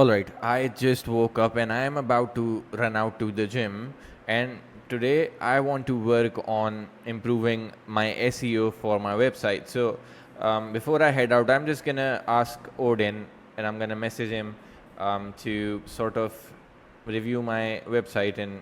Alright, I just woke up and I am about to run out to the gym. And today I want to work on improving my SEO for my website. So before I head out, I'm just gonna ask Odin and I'm gonna message him to sort of review my website and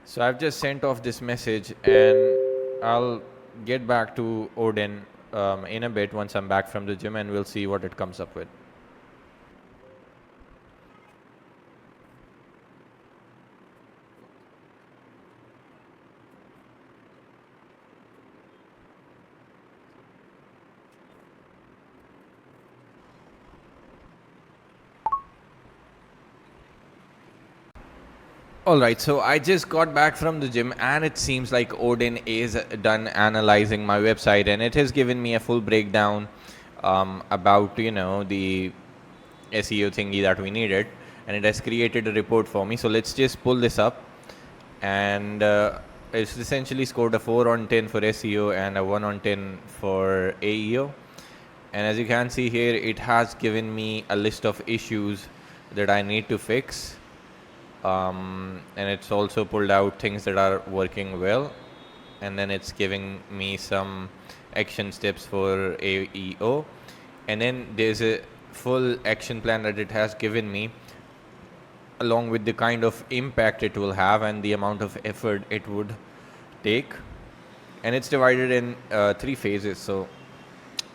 So I've just sent off this message and I'll get back to Odin in a bit once I'm back from the gym, and we'll see what it comes up with. Alright, so I just got back from the gym and it seems like Odin is done analyzing my website, and it has given me a full breakdown about the SEO thingy that we needed, and it has created a report for me. So let's just pull this up, and it's essentially scored a 4 on 10 for SEO and a 1 on 10 for AEO. And as you can see here, it has given me a list of issues that I need to fix. And it's also pulled out things that are working well, and then it's giving me some action steps for AEO, and then there's a full action plan that it has given me along with the kind of impact it will have and the amount of effort it would take, and it's divided in 3 phases. So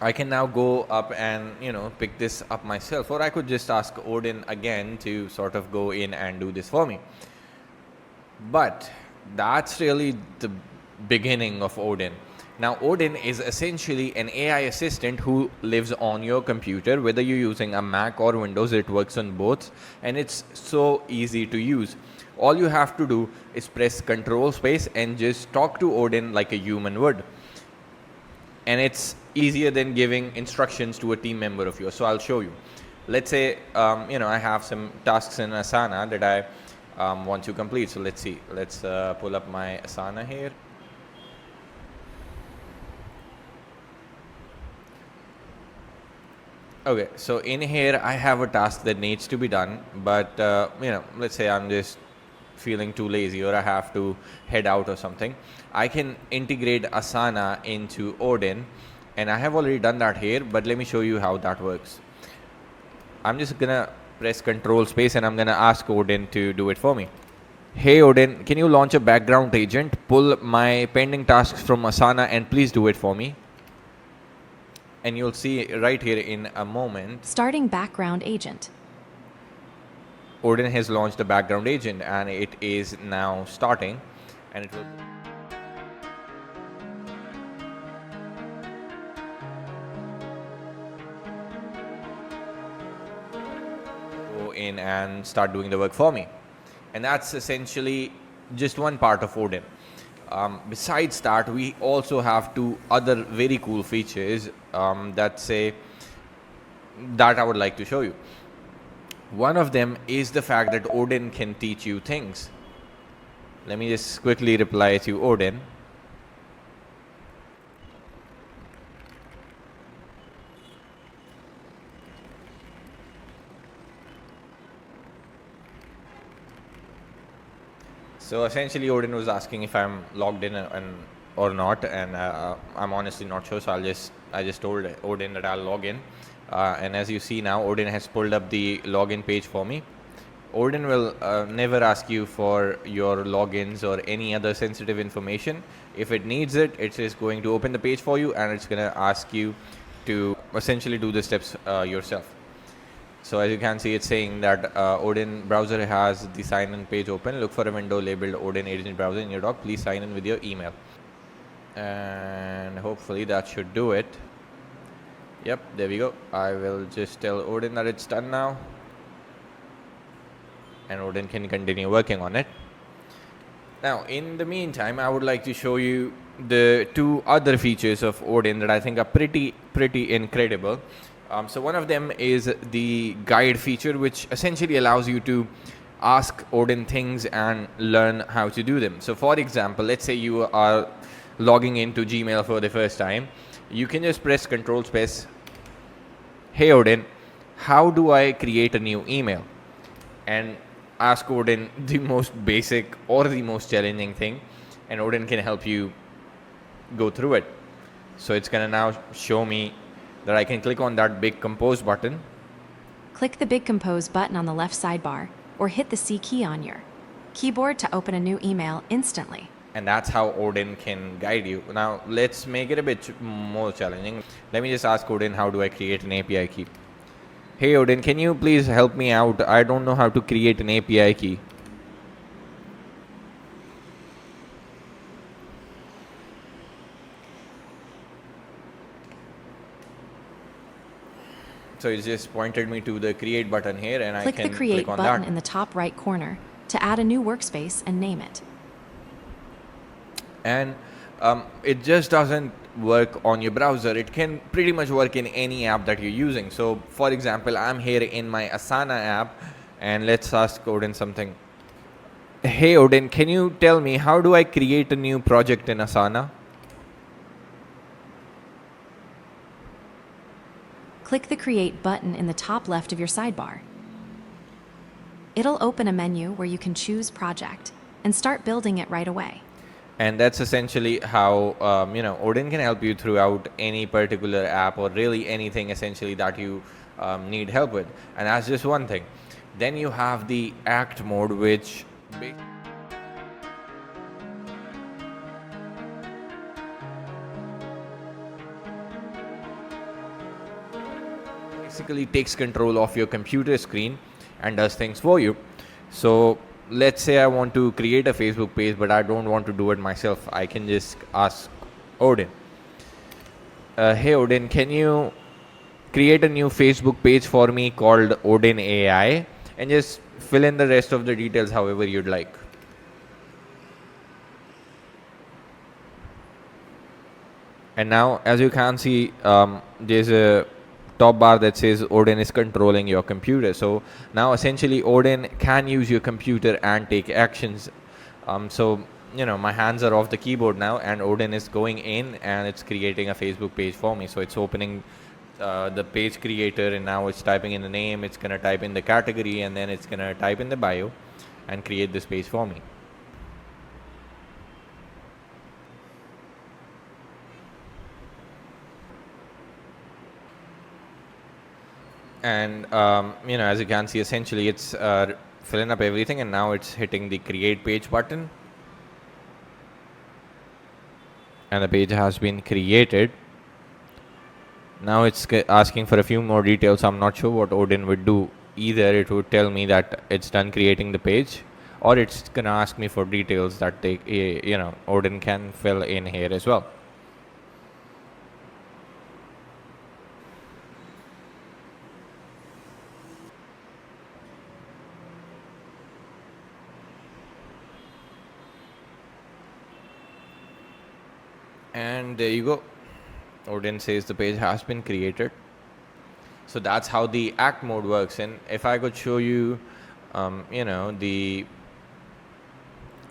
I can now go up and pick this up myself, or I could just ask Odin again to sort of go in and do this for me. But that's really the beginning of Odin. Now Odin is essentially an AI assistant who lives on your computer, whether you're using a Mac or Windows. It works on both, and it's so easy to use. All you have to do is press Control Space and just talk to Odin like a human would. And it's easier than giving instructions to a team member of yours. So I'll show you. Let's say I have some tasks in Asana that I want to complete. So let's see. Let's pull up my Asana here. Okay, so in here I have a task that needs to be done, but let's say I'm just feeling too lazy or I have to head out or something. I can integrate Asana into Odin, and I have already done that here, but let me show you how that works. I'm just gonna press Control Space and I'm gonna ask Odin to do it for me. Hey Odin, can you launch a background agent, pull my pending tasks from Asana, and please do it for me? And you'll see right here in a moment. Starting background agent. Odin has launched a background agent and it is now starting, and it will go in and start doing the work for me. And that's essentially just one part of Odin. Besides that, we also have 2 other very cool features that I would like to show you. One of them is the fact that Odin can teach you things. Let me just quickly reply to Odin. So essentially Odin was asking if I'm logged in or not, and I'm honestly not sure, so I just told Odin that I'll log in. And as you see now, Odin has pulled up the login page for me. Odin will never ask you for your logins or any other sensitive information. If it needs it, it is going to open the page for you, and it's going to ask you to essentially do the steps yourself. So as you can see, it's saying that Odin browser has the sign-in page open. Look for a window labeled Odin Agent Browser in your dock. Please sign in with your email. And hopefully that should do it. Yep, there we go. I will just tell Odin that it's done now, and Odin can continue working on it. Now, in the meantime, I would like to show you the 2 other features of Odin that I think are pretty incredible. So one of them is the guide feature, which essentially allows you to ask Odin things and learn how to do them. So for example, let's say you are logging into Gmail for the first time. You can just press Control Space. Hey Odin, how do I create a new email? And ask Odin the most basic or the most challenging thing, and Odin can help you go through it. So it's gonna now show me that I can click on that big compose button. Click the big compose button on the left sidebar, or hit the C key on your keyboard to open a new email instantly. And that's how Odin can guide you. Now let's make it a bit more challenging. Let me just ask Odin, how do I create an API key? Hey Odin, can you please help me out? I don't know how to create an API key. So it just pointed me to the create button here, and Click I can the create click on button that. in the top right corner to add a new workspace and name it. And it just doesn't work on your browser. It can pretty much work in any app that you're using. So for example, I'm here in my Asana app, and let's ask Odin something. Hey Odin, can you tell me how do I create a new project in Asana? Click the create button in the top left of your sidebar. It'll open a menu where you can choose project and start building it right away. And that's essentially how Odin can help you throughout any particular app, or really anything essentially that you need help with. And that's just one thing. Then you have the act mode, which basically takes control of your computer screen and does things for you. So let's say I want to create a Facebook page, but I don't want to do it myself. I can just ask Odin, hey Odin, can you create a new Facebook page for me called Odin AI, and just fill in the rest of the details however you'd like. And now, as you can see, there's a top bar that says Odin is controlling your computer. So now essentially Odin can use your computer and take actions. So my hands are off the keyboard now, and Odin is going in and it's creating a Facebook page for me. So it's opening the page creator, and now it's typing in the name, it's gonna type in the category, and then it's gonna type in the bio and create this page for me. And as you can see, essentially it's filling up everything, and now it's hitting the create page button, and the page has been created. Now it's asking for a few more details. I'm not sure what Odin would do. Either it would tell me that it's done creating the page, or it's gonna ask me for details that Odin can fill in here as well. And there you go. Odin says the page has been created. So that's how the act mode works. And if I could show you, the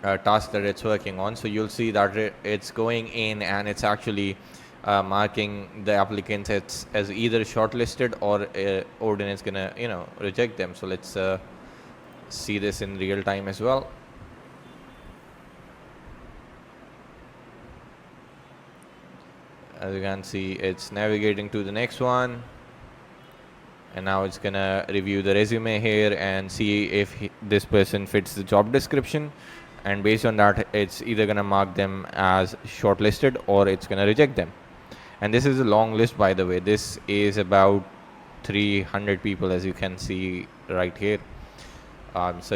task that it's working on, so you'll see that it's going in and it's actually marking the applicants as either shortlisted, or Odin is gonna reject them. So let's see this in real time as well. As you can see, it's navigating to the next one, and now it's gonna review the resume here and see if this person fits the job description, and based on that it's either gonna mark them as shortlisted or it's gonna reject them. And this is a long list, by the way. This is about 300 people, as you can see right here. So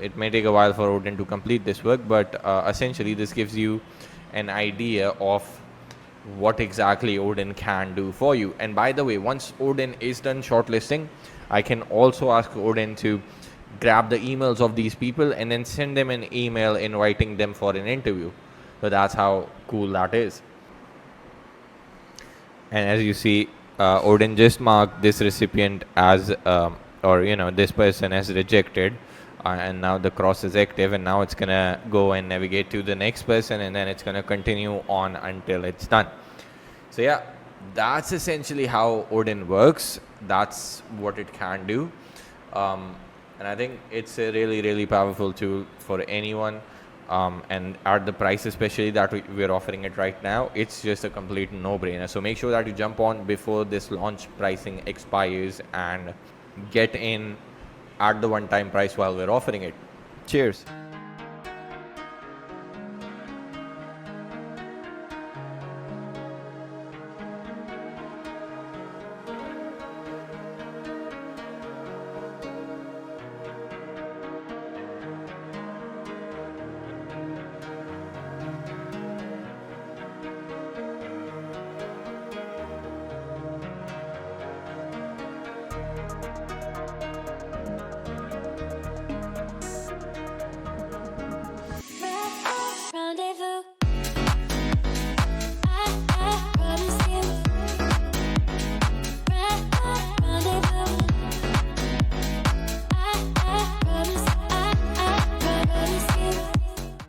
it may take a while for Odin to complete this work, but essentially this gives you an idea of what exactly Odin can do for you. And by the way, once Odin is done shortlisting, I can also ask Odin to grab the emails of these people and then send them an email inviting them for an interview. So that's how cool that is. And as you see, Odin just marked this recipient as, or this person as rejected, and now the cross is active, and now it's gonna go and navigate to the next person, and then it's gonna continue on until it's done. So yeah, that's essentially how Odin works. That's what it can do, and I think it's a really, really powerful tool for anyone. And at the price especially that we're offering it right now, it's just a complete no-brainer. So make sure that you jump on before this launch pricing expires and get in at the one-time price while we're offering it. Cheers.